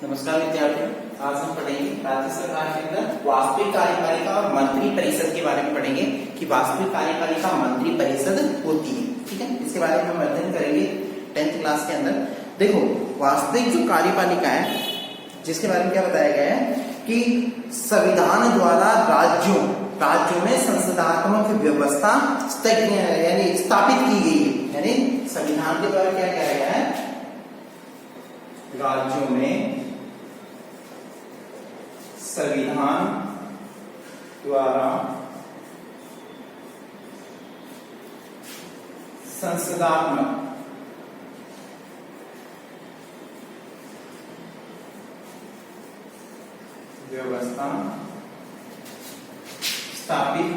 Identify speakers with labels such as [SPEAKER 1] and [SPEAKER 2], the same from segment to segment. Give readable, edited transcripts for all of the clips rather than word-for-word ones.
[SPEAKER 1] नमस्कार विद्यार्थियों, आज हम पढ़ेंगे राज्य सरकार के अंदर वास्तविक कार्यपालिका और मंत्री परिषद के बारे में पढ़ेंगे कि वास्तविक कार्यपालिका मंत्री परिषद होती है। ठीक है, इसके बारे में हम अध्ययन करेंगे 10th क्लास के अंदर। देखो, वास्तविक जो कार्यपालिका है जिसके बारे में क्या बताया गया है कि संविधान द्वारा राज्यों में संसदात्मक व्यवस्था यानी स्थापित की गई है। यानी संविधान के द्वारा क्या किया गया है, राज्यों में संविधान द्वारा संसदात्मक व्यवस्था स्थापित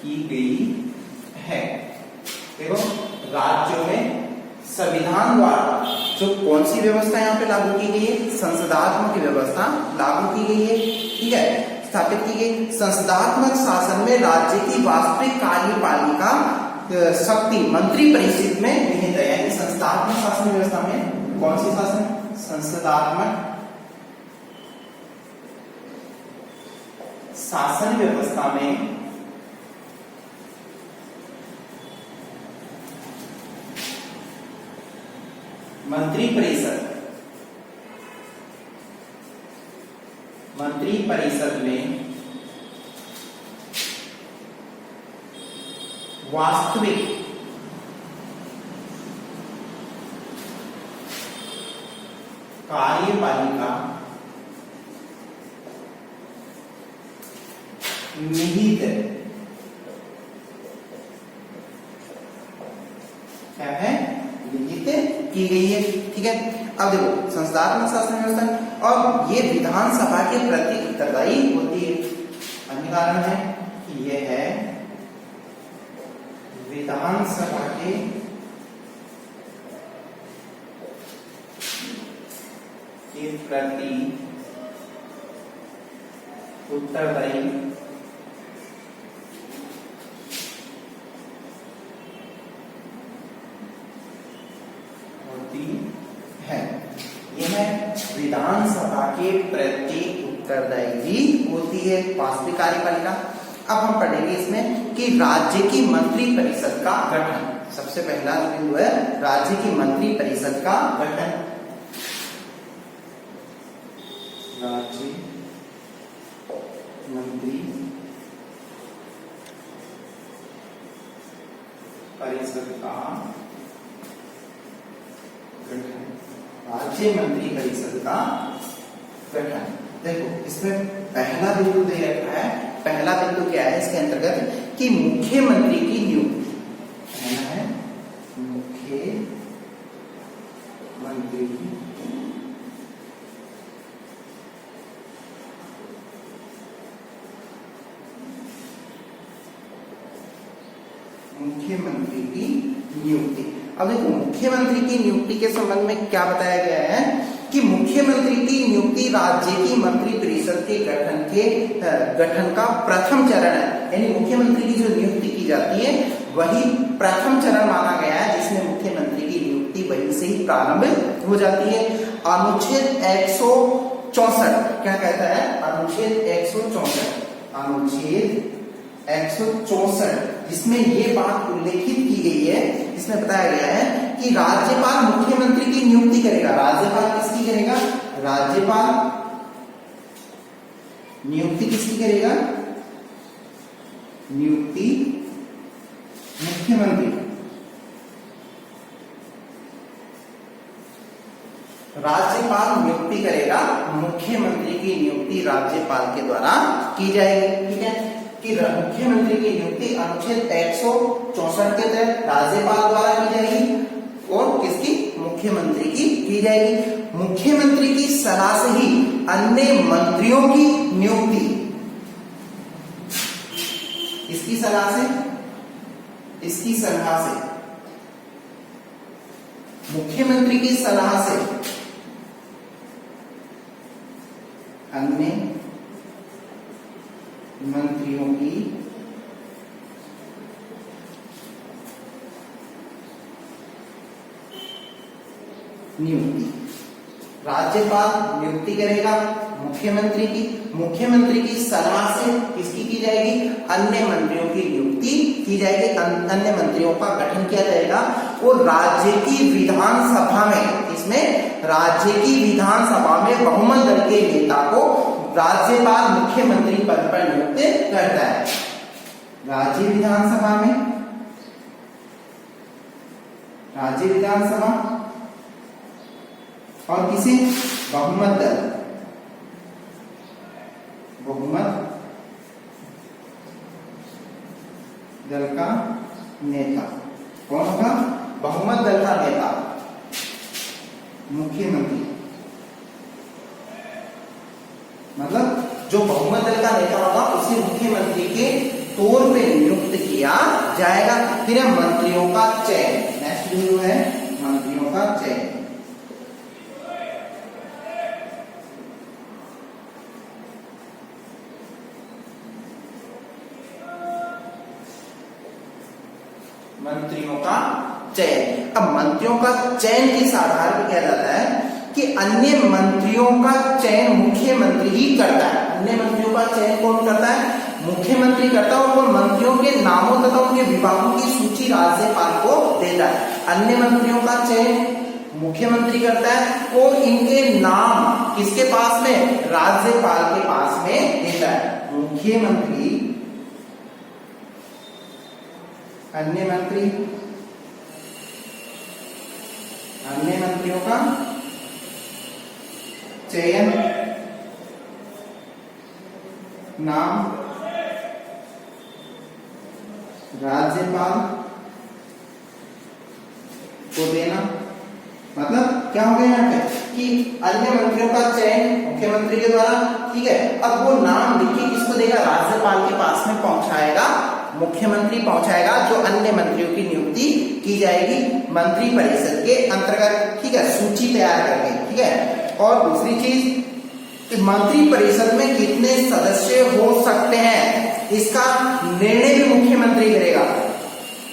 [SPEAKER 1] की गई है। देखो, राज्यों में संविधान द्वारा जो कौन सी व्यवस्था यहाँ पे लागू की गई है, संसदात्मक व्यवस्था लागू की गई है। ठीक है, स्थापित की गई। संसदात्मक शासन में राज्य की वास्तविक कार्यपालिका शक्ति मंत्री परिषद में निहित है। यानी संसदात्मक शासन व्यवस्था में कौन सी शासन, संसदात्मक शासन व्यवस्था में मंत्री परिषद में वास्तविक कार्यपालिका निहित क्या है, निहित की गई है। ठीक है, अब देखो, संसदात्मक शासन व्यवस्था और ये विधानसभा के प्रति उत्तरदायी होती है। अन्य कारण है कि यह है विधानसभा के प्रति उत्तरदायी होती है। यह विधानसभा के प्रति उत्तरदायी होती है वास्तविक कार्यपालिका। अब हम पढ़ेंगे इसमें कि राज्य की मंत्री परिषद का गठन। सबसे पहला बिंदु है राज्य की मंत्री परिषद का गठन। राज्य मंत्री परिषद का गठन, राज्य मंत्री परिषद का गठन। देखो, इसमें पहला बिंदु दे रखा है। पहला बिंदु क्या है इसके अंतर्गत कि मुख्यमंत्री की नियुक्ति है। मुख्यमंत्री की नियुक्ति। अब देखो, मुख्यमंत्री की नियुक्ति के संबंध में क्या बताया गया है कि मुख्यमंत्री की नियुक्ति राज्य की मंत्री परिषद के गठन का प्रथम चरण है। यानी मुख्यमंत्री की जो नियुक्ति की जाती है वही प्रथम चरण माना गया है, जिसमें मुख्यमंत्री की नियुक्ति वहीं से ही प्रारंभ हो जाती है। अनुच्छेद 164 क्या कहता है, अनुच्छेद 164 जिसमें ये बात उल्लेखित की गई है। इसमें बताया गया है कि राज्यपाल मुख्यमंत्री की नियुक्ति करेगा। राज्यपाल किसकी करेगा, राज्यपाल नियुक्ति किसकी करेगा, नियुक्ति मुख्यमंत्री। राज्यपाल नियुक्ति करेगा, मुख्यमंत्री की नियुक्ति राज्यपाल के द्वारा की जाएगी। ठीक है, कि मुख्यमंत्री की नियुक्ति अनुच्छेद 164 के तहत राज्यपाल द्वारा की जाएगी और किसकी, मुख्यमंत्री की जाएगी। मुख्यमंत्री की सलाह से ही अन्य मंत्रियों की नियुक्ति, इसकी सलाह से मुख्यमंत्री की सलाह से अन्य मंत्रियों की नियुक्ति। राज्यपाल नियुक्ति करेगा मुख्यमंत्री की सलाह से किसकी की जाएगी, अन्य मंत्रियों की नियुक्ति की जाएगी, अन्य मंत्रियों का गठन किया जाएगा और राज्य की विधानसभा में, इसमें राज्य की विधानसभा में बहुमत दल के नेता को राज्यपाल मुख्यमंत्री पद पर नियुक्त करता है। राज्य विधानसभा में, राज्य विधानसभा और किसे, बहुमत दल का नेता। कौन होगा, बहुमत दल का नेता मुख्यमंत्री, मतलब जो बहुमत दल का नेता होगा उसे मुख्यमंत्री के तौर पे नियुक्त किया जाएगा। फिर मंत्रियों का चयन, नेक्स्ट जो है मंत्रियों का चयन। मंत्रियों का चयन। अब मंत्रियों का चयन किस आधार पर किया जाता है कि अन्य मंत्रियों का चयन मुख्यमंत्री ही करता है। अन्य मंत्रियों का चयन कौन करता है, मुख्यमंत्री करता है और मंत्रियों के नामों तथा उनके विभागों की सूची राज्यपाल को देता है। अन्य मंत्रियों का चयन मुख्यमंत्री करता है और इनके नाम किसके पास में, राज्यपाल के पास में देता है। मुख्यमंत्री अन्य मंत्रियों का चयन नाम राज्यपाल को देना। मतलब क्या हो गया यहाँ पे कि अन्य मंत्रियों का चयन मुख्यमंत्री के द्वारा, ठीक है। अब वो नाम लिख के किसको देगा, राज्यपाल के पास में पहुंचाएगा, मुख्यमंत्री पहुंचाएगा, जो अन्य मंत्रियों की नियुक्ति की जाएगी मंत्री परिषद के अंतर्गत, ठीक है, सूची तैयार करके, ठीक है। और दूसरी चीज कि मंत्री परिषद में कितने सदस्य हो सकते हैं, इसका निर्णय भी मुख्यमंत्री करेगा।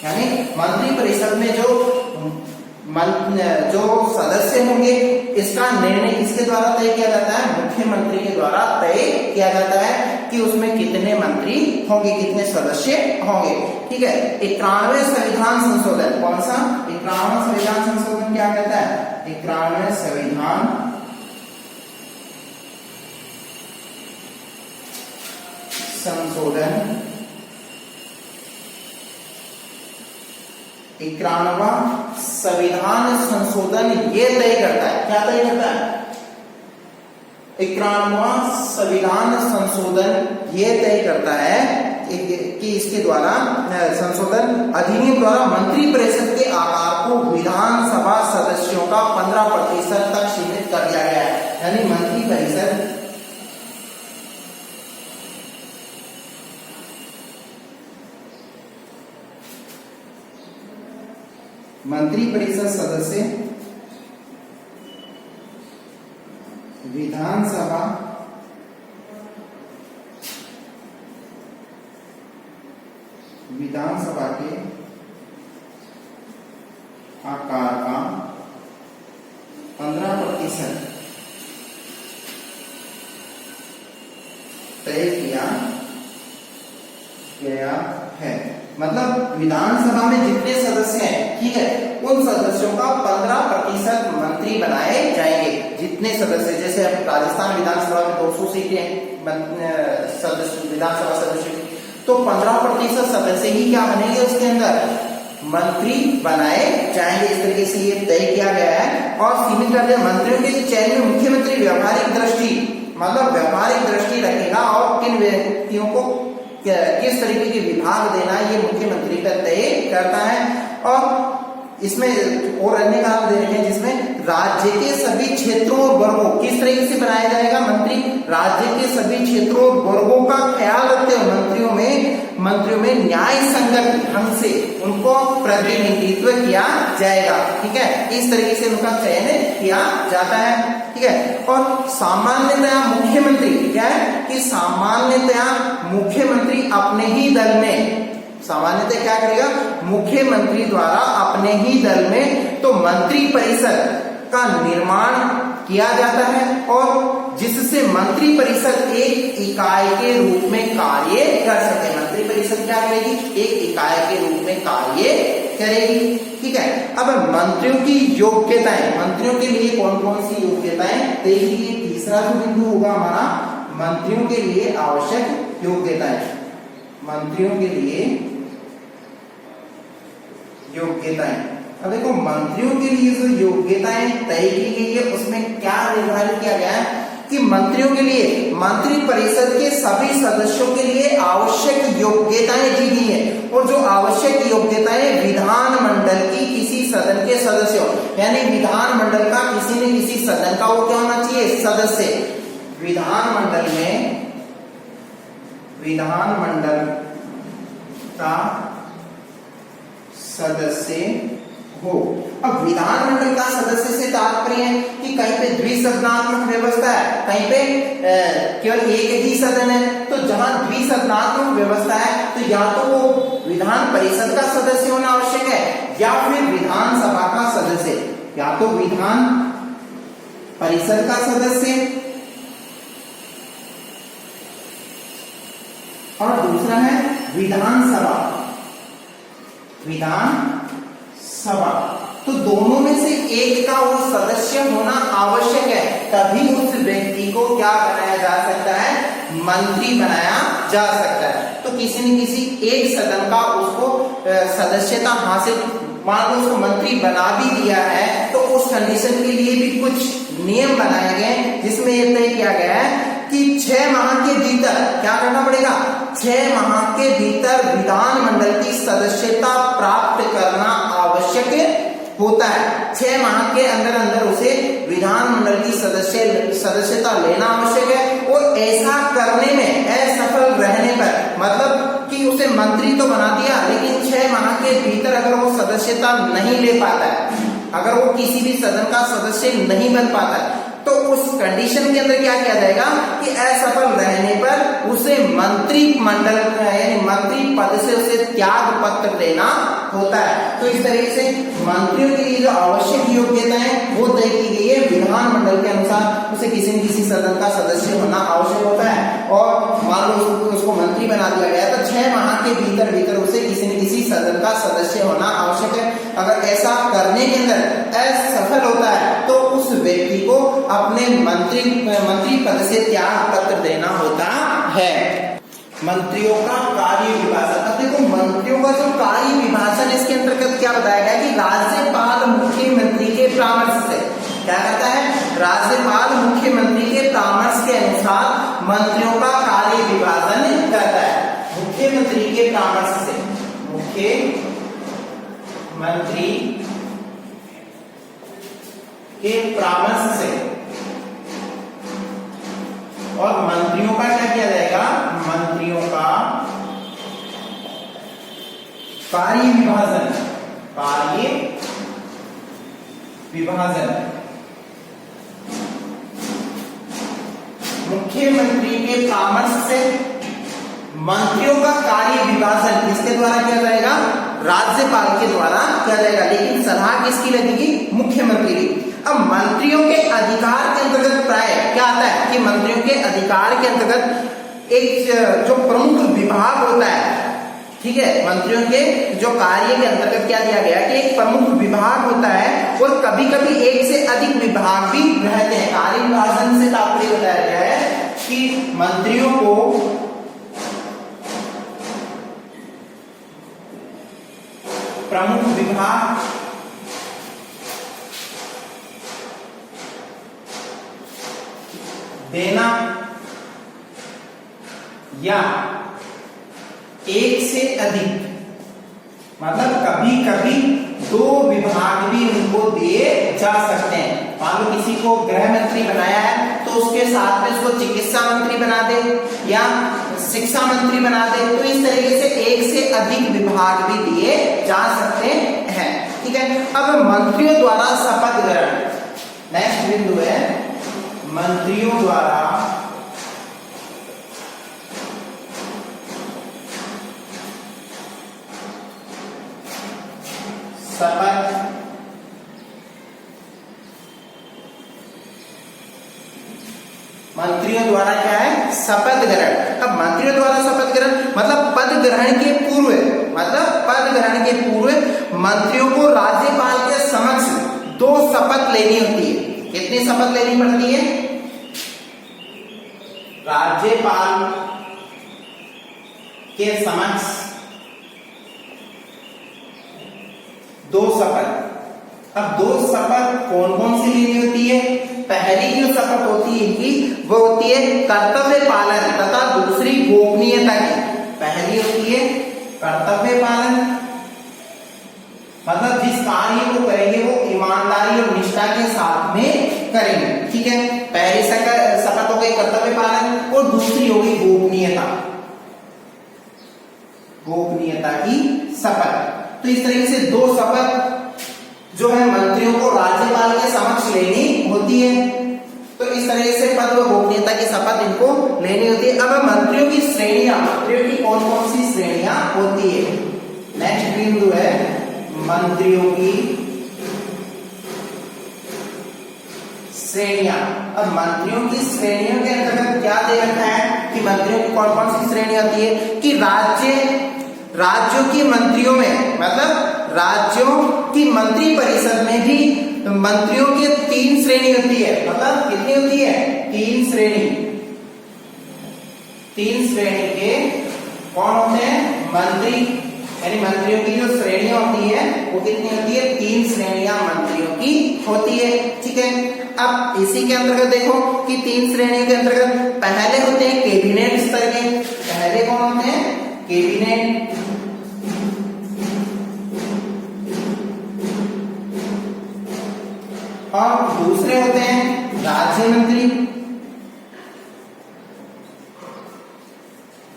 [SPEAKER 1] यानी मंत्री परिषद में जो सदस्य होंगे इसका निर्णय किसके द्वारा तय किया जाता है, मुख्यमंत्री के द्वारा तय किया जाता है कि उसमें कितने मंत्री होंगे, कितने सदस्य होंगे, ठीक है। 91वें संविधान संशोधन, कौन सा 91वां संविधान संशोधन क्या कहता है, 91वें संविधान संशोधन 91वां संविधान संशोधन ये तय करता है, क्या तय करता है, 91वां संविधान संशोधन ये तय करता है कि इसके द्वारा संशोधन अधिनियम द्वारा मंत्री परिषद के आकार को विधानसभा सदस्यों का 15% तक सीमित कर दिया गया है। यानी मंत्री परिषद सदस्य विधानसभा के आकार का 15% तय किया गया है। मतलब विधानसभा में जितने सदस्य हैं, ठीक है, उन सदस्यों का 15% मंत्री बनाए जाएंगे। जितने सदस्य, जैसे अब राजस्थान विधानसभा में 200 सीटें सदस्य विधानसभा सदस्य, तो 15% सदस्य ही क्या बनेंगे, उसके अंदर मंत्री बनाए जाएंगे। इस तरीके से ये तय किया गया है और सीमित कर दिया। मंत्रियों के चयन में मुख्यमंत्री व्यावहारिक दृष्टि, मतलब व्यावहारिक दृष्टि रखेगा और किन व्यक्तियों को किस तरीके के विभाग देना है ये मुख्यमंत्री का तय करता है। और इसमें और अन्य काम दे रहे हैं जिसमें राज्य के सभी क्षेत्रों और वर्गों, किस तरीके से बनाया जाएगा मंत्री, राज्य के सभी क्षेत्रों और वर्गों का ख्याल रखते हुए मंत्रियों में न्याय संगत ढंग से उनको प्रतिनिधित्व किया जाएगा, ठीक है। इस तरीके से उनका चयन किया जाता है, ठीक है। और सामान्यतया मुख्यमंत्री क्या है कि सामान्यतया मुख्यमंत्री अपने ही दल में, सामान्यतः क्या करेगा, मुख्यमंत्री द्वारा अपने ही दल में तो मंत्री परिषद का निर्माण किया जाता है और जिससे मंत्री परिषद एक इकाई के रूप में कार्य कर सके। मंत्री परिषद क्या करेगी? एक इकाई के रूप में कार्य करेगी। ठीक है, अब मंत्रियों की योग्यताएं, मंत्रियों के लिए कौन कौन सी योग्यताएं? देखिए तीसरा जो बिंदु होगा हमारा, मंत्रियों के लिए आवश्यक योग्यताएं। मंत्रियों के लिए योग्यताएं, अब देखो मंत्रियों के लिए जो योग्यताएं तय की गई है उसमें क्या निर्धारित किया गया है कि मंत्रियों के लिए मंत्री परिषद के सभी सदस्यों के लिए आवश्यक योग्यताएं दी गई हैं और जो आवश्यक योग्यताएं विधानमंडल की किसी सदन के सदस्यों, यानी विधानमंडल का किसी न किसी सदन का वो क्या होना चाहिए? सदस्य। विधानमंडल में विधानमंडल का सदस्य हो। अब विधानमंडल का सदस्य से तात्पर्य है कि कहीं पे द्विसदनात्मक व्यवस्था है, कहीं पे केवल एक ही सदन है। तो जहां द्विसदनात्मक व्यवस्था है तो या तो वो विधान परिषद का सदस्य होना आवश्यक है या फिर विधानसभा का सदस्य, या तो विधान परिषद का सदस्य और दूसरा है विधानसभा। विधानसभा तो दोनों में से एक का वो सदस्य होना आवश्यक है, तभी उस व्यक्ति को क्या बनाया जा सकता है? मंत्री बनाया जा सकता है। तो किसी न किसी एक सदन का उसको सदस्यता हासिल, मान लो उसको मंत्री बना भी दिया है तो उस कंडीशन के लिए भी कुछ नियम बनाए गए जिसमें यह तय किया गया है कि 6 माह के भीतर क्या करना पड़ेगा? 6 माह के भीतर विधानमंडल की सदस्यता प्राप्त करना आवश्यक होता है। 6 माह के अंदर अंदर उसे विधानमंडल की सदस्यता लेना आवश्यक है और ऐसा करने में असफल रहने पर, मतलब कि उसे मंत्री तो बना दिया लेकिन 6 माह के भीतर अगर वो सदस्यता नहीं ले पाता है, अगर वो किसी भी सदन का सदस्य नहीं बन पाता है, तो उस कंडीशन के अंदर क्या किया जाएगा कि असफल रहने पर उसे मंत्री मंडल यानी मंत्री पद से उसे त्याग पत्र देना होता है। तो इस तरीके से मंत्रियों के लिए जो आवश्यक योग्यता है वो तय की गई है। विधानमंडल के अनुसार उसे किसी न किसी सदन का सदस्य होना आवश्यक होता है और मान लो उसको मंत्री बना दिया गया तो 6 माह के भीतर उसे किसी न किसी सदन का सदस्य होना आवश्यक है। अगर ऐसा करने के अंदर असफल होता है तो उस व्यक्ति को अपने मंत्री पद से त्याग पत्र देना होता है। मंत्रियों का कार्य विभाजन, अब देखो मंत्रियों का जो कार्य विभाजन इसके अंतर्गत क्या बताया गया कि राज्यपाल मुख्यमंत्री के परामर्श से क्या करता है? राज्यपाल मुख्यमंत्री के परामर्श के अनुसार मंत्रियों का कार्य विभाजन करता है। मुख्यमंत्री के परामर्श से, मुख्यमंत्री के परामर्श से और मंत्रियों का क्या किया जाएगा? मंत्रियों का कार्य विभाजन, कार्य विभाजन मुख्यमंत्री के परामर्श से मंत्रियों का कार्य विभाजन किसके द्वारा किया जाएगा? राज्यपाल के द्वारा किया जाएगा, लेकिन सलाह किसकी लगेगी? मुख्यमंत्री की। अब मंत्रियों के अधिकार के अंतर्गत प्राय क्या आता है कि मंत्रियों के अधिकार के अंतर्गत एक जो प्रमुख विभाग होता है, ठीक है, मंत्रियों के जो कार्य के अंतर्गत क्या दिया गया कि एक प्रमुख विभाग होता है और कभी कभी एक से अधिक विभाग भी रहते हैं। कार्य विभाजन से तात्पर्य बताया गया है कि मंत्रियों को प्रमुख विभाग देना या एक से अधिक, मतलब कभी कभी 2 विभाग भी उनको दिए जा सकते हैं। मान लो किसी को गृह मंत्री बनाया है तो उसके साथ में उसको चिकित्सा मंत्री बना दे या शिक्षा मंत्री बना दे, तो इस तरीके से एक से अधिक विभाग भी दिए जा सकते हैं। ठीक है, अब मंत्रियों द्वारा शपथ ग्रहण, नेक्स्ट बिंदु है मंत्रियों द्वारा शपथ मंत्रियों द्वारा क्या है, शपथ ग्रहण। अब मंत्रियों द्वारा शपथ ग्रहण मतलब पद ग्रहण के पूर्व, मतलब पद ग्रहण के पूर्व मंत्रियों को राज्यपाल के समक्ष 2 शपथ लेनी होती है। कितनी शपथ लेनी पड़ती है? राज्यपाल के समक्ष 2 शपथ। अब 2 शपथ कौन कौन सी लेनी होती है? पहली जो शपथ होती है कि वो होती है कर्तव्य पालन तथा दूसरी गोपनीयता की। पहली होती है कर्तव्य पालन, मतलब जिस कार्य को करेंगे वो ईमानदारी और निष्ठा के साथ में करेंगे। ठीक है, पहली शपथ हो गई कर्तव्य पालन और दूसरी हो गई गोपनीयता, गोपनीयता की शपथ। तो इस तरीके से 2 शपथ जो है मंत्रियों को राज्यपाल के समक्ष लेनी होती है। तो इस तरह से पद व गोपनीयता की शपथ इनको लेनी होती है। अब मंत्रियों की श्रेणियां, मंत्रियों की कौन कौन सी श्रेणियां होती है? नेक्स्ट बिंदु है मंत्रियों की श्रेणियां। अब मंत्रियों की श्रेणियों के अंतर्गत क्या दे रखा है कि मंत्रियों की कौन कौन सी श्रेणियां होती है कि राज्यों की मंत्रियों में, मतलब राज्यों की मंत्री परिषद में भी मंत्रियों की 3 श्रेणी होती है। मतलब कितनी होती है? 3 श्रेणी। 3 श्रेणी के कौन होते हैं? मंत्री, यानी मंत्रियों की जो श्रेणियां होती है वो कितनी होती है? 3 श्रेणियां मंत्रियों की होती है। ठीक है, अब इसी के अंतर्गत देखो कि 3 श्रेणियों के अंतर्गत पहले होते हैं कैबिनेट स्तर के। पहले कौन होते हैं? कैबिनेट। और दूसरे होते हैं राज्य मंत्री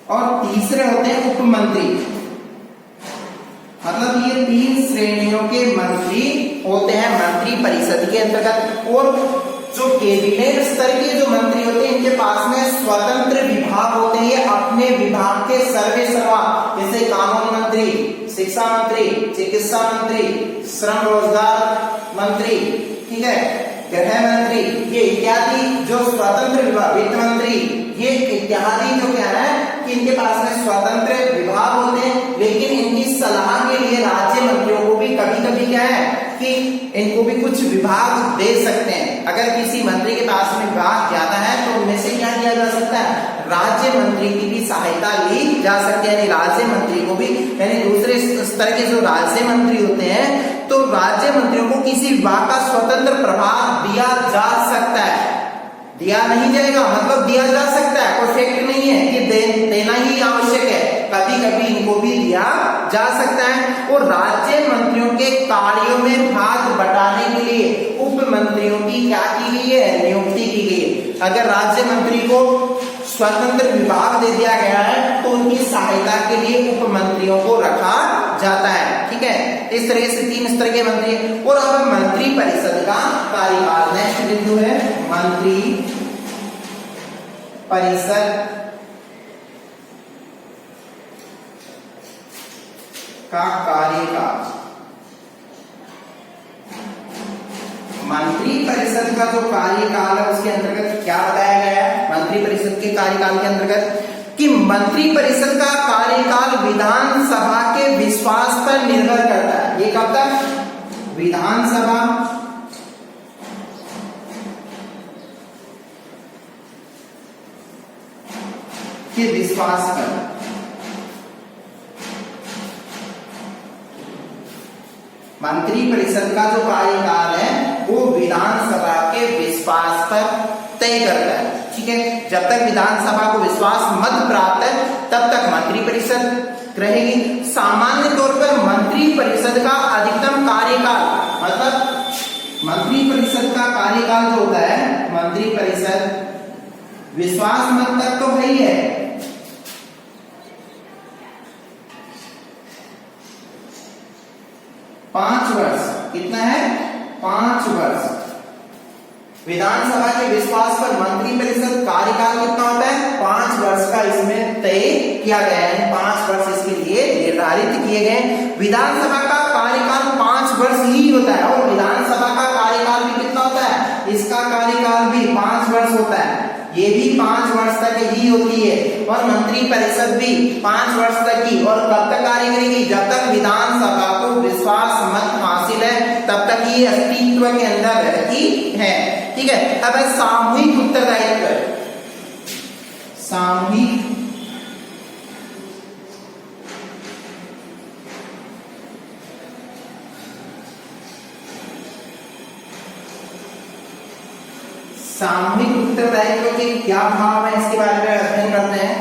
[SPEAKER 1] और तीसरे होते हैं उप मंत्री। मतलब ये 3 श्रेणियों के मंत्री होते हैं मंत्री परिषद के अंतर्गत। और जो कैबिनेट स्तर के जो मंत्री होते हैं इनके पास में स्वतंत्र विभाग होते हैं, ये अपने विभाग के सर्वे सर्वा, जैसे कानून मंत्री, शिक्षा मंत्री, चिकित्सा मंत्री, श्रम रोजगार मंत्री, ठीक है, गृह मंत्री, ये इत्यादि जो स्वतंत्र विभाग, वित्त मंत्री, ये इत्यादि जो क्या है कि इनके पास में स्वतंत्र विभाग होते हैं। लेकिन इनकी सलाह के लिए राज्य मंत्रियों को भी कभी कभी क्या है कि इनको भी कुछ विभाग दे सकते हैं। अगर किसी मंत्री के पास में विभाग ज्यादा है तो उनमें से क्या किया जा सकता है? राज्य मंत्री की भी सहायता ली जा सकती है। यानी राज्य मंत्री को भी, यानी दूसरे स्तर के जो राज्य मंत्री होते हैं तो राज्य मंत्रियों को किसी विभाग का स्वतंत्र प्रभार दिया जा सकता है। दिया नहीं जाएगा, मतलब दिया जा सकता है, कोई फैक्ट नहीं है कि देना ही आवश्यक है, कभी कभी इनको भी दिया जा सकता है। और राज्य मंत्रियों के कार्यों में भाग बटाने के लिए उप मंत्रियों की क्या की गई है? नियुक्ति की गई है। अगर राज्य मंत्री को स्वतंत्र विभाग दे दिया गया है तो उनकी सहायता के लिए उप मंत्रियों को रखा जाता है। ठीक है, इस तरह से 3 स्तर के मंत्री। और अब मंत्री परिषद का कार्यकाल, नेक्स्ट बिंदु है मंत्री परिषद का कार्यकाल। मंत्री परिषद का जो कार्यकाल है उसके अंतर्गत क्या बताया गया है? मंत्री परिषद के कार्यकाल के अंतर्गत कि मंत्री परिषद का कार्यकाल विधानसभा के विश्वास पर निर्भर करता है। ये कब तक? विधानसभा के विश्वास पर। मंत्री परिषद का जो कार्यकाल है वो विधानसभा के विश्वास पर तय करता है। ठीक है, जब तक विधानसभा को विश्वास मत प्राप्त है तब तक मंत्री परिषद रहेगी। सामान्य तौर पर मंत्री परिषद का अधिकतम कार्यकाल, मतलब मंत्री परिषद का कार्यकाल जो होता है, मंत्री परिषद विश्वास मत तक तो है ही है, पांच वर्ष। कितना है? 5 वर्ष। विधानसभा के विश्वास पर मंत्री परिषद कार्यकाल कितना होता है? 5 वर्ष का इसमें तय किया गया है। 5 वर्ष इसके लिए निर्धारित किए गए। विधानसभा का कार्यकाल 5 वर्ष ही होता है और विधानसभा का कार्यकाल भी कितना होता है? इसका कार्यकाल भी 5 वर्ष होता है। ये भी 5 वर्ष तक ही होती है और मंत्री परिषद भी 5 वर्ष तक की। और कब तक कार्य करेगी? जब तक विधानसभा को विश्वास मत हासिल है तब तक ये अस्तित्व के अंदर रहती है। ठीक है, अब है सामूहिक उत्तरदायित्व। सामूहिक सामूहिक उत्तरदायित्व के क्या भाव है इसके बारे में अध्ययन करते हैं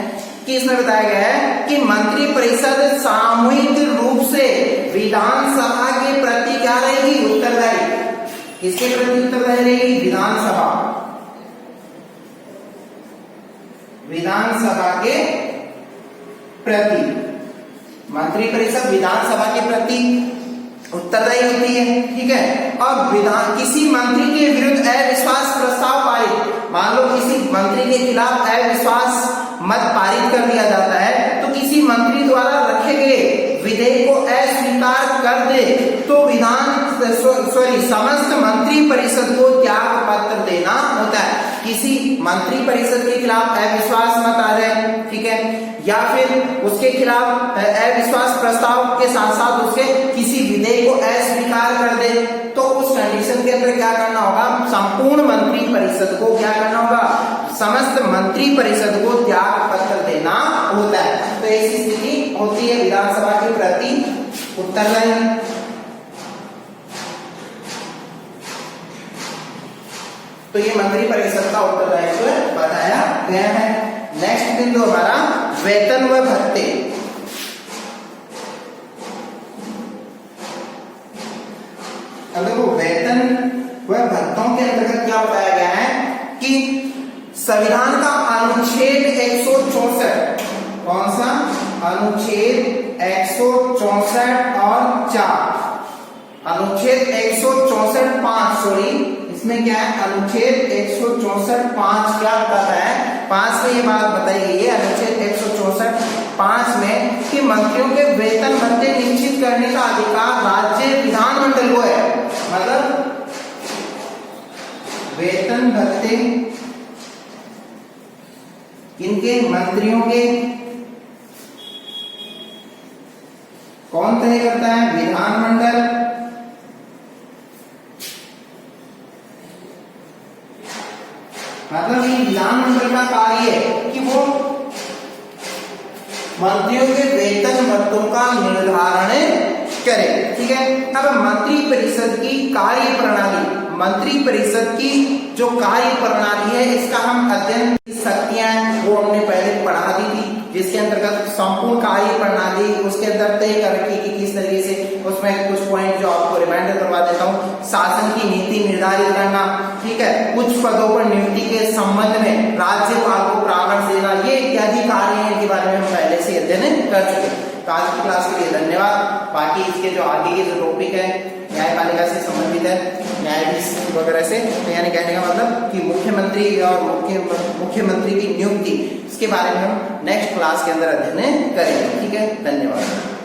[SPEAKER 1] कि इसमें बताया गया है कि मंत्री परिषद सामूहिक रूप से विधानसभा के प्रति क्या रहेगी? उत्तरदायी। किसके प्रति उत्तरदायी रहेगी? विधानसभा। विधानसभा के प्रति मंत्री परिषद विधानसभा के प्रति उत्तरदायी होती है। ठीक है, अब किसी मंत्री के विरुद्ध अविश्वास प्रस्ताव पारित, मान लो किसी मंत्री के खिलाफ अविश्वास मत पारित कर दिया जाता है तो किसी मंत्री द्वारा रखे गए विधेयक को अस्वीकार कर दे तो समस्त मंत्री परिषद को त्याग पत्र देना होता है। किसी मंत्री परिषद के खिलाफ अविश्वास मत आ रहे, ठीक है, या फिर उसके खिलाफ अविश्वास प्रस्ताव के साथ साथ उसके किसी विधेयक को अस्वीकार कर दे तो उस कंडीशन के अंदर क्या करना होगा? संपूर्ण मंत्री परिषद को क्या करना होगा? समस्त मंत्री परिषद को त्याग पत्र देना होता है। तो ऐसी स्थिति होती है विधानसभा के प्रति उत्तरदायी। तो ये मंत्री परिषद का उत्तरदायित्व बताया गया है। नेक्स्ट बिंदु हमारा वेतन व भत्ते। अब देखो वेतन व भत्तों के अंतर्गत क्या बताया गया है कि संविधान का अनुच्छेद 164, कौन सा? अनुच्छेद 164 और 4, अनुच्छेद 164(5) सॉरी, इसमें क्या है? अनुच्छेद 164(5) क्या बताता है? 5 में ये बात बताई गई है अनुच्छेद 164(5) में कि मंत्रियों के वेतन भत्ते निश्चित करने का अधिकार राज्य विधानमंडल को है। मतलब वेतन भत्ते किनके? मंत्रियों के। कौन तय करता है? विधानमंडल। मतलब ये विधानमंडल का कार्य है कि वो मंत्रियों के वेतन भत्तों का निर्धारण करे। ठीक है, अब मंत्री परिषद की कार्य प्रणाली, मंत्री परिषद की जो कार्य प्रणाली है इसका हम अध्ययन, शक्तियां वो हमने पहले पढ़ा दी थी, जिसके अंतर्गत संपूर्ण कार्य प्रणाली उसके अंदर तय कर रखी कि किस तरीके से। उसमें कुछ पॉइंट जो आपको रिमाइंडर करवा देता हूँ। शासन की नीति निर्धारित करना, ठीक है, कुछ पदों पर नियुक्ति के संबंध में राज्यपाल को परामर्श देना, ये इत्यादि कार्य हैं इनके बारे में हम पहले से अध्ययन कर चुके हैं। तो आज की क्लास के लिए धन्यवाद। बाकी इसके जो आगे के जो टॉपिक है न्यायपालिका से संबंधित है, न्यायाधीश वगैरह से, तो यानी कहने का मतलब कि मुख्यमंत्री और मुख्यमंत्री की नियुक्ति, इसके बारे में हम नेक्स्ट क्लास के अंदर अध्ययन करेंगे। ठीक है, धन्यवाद।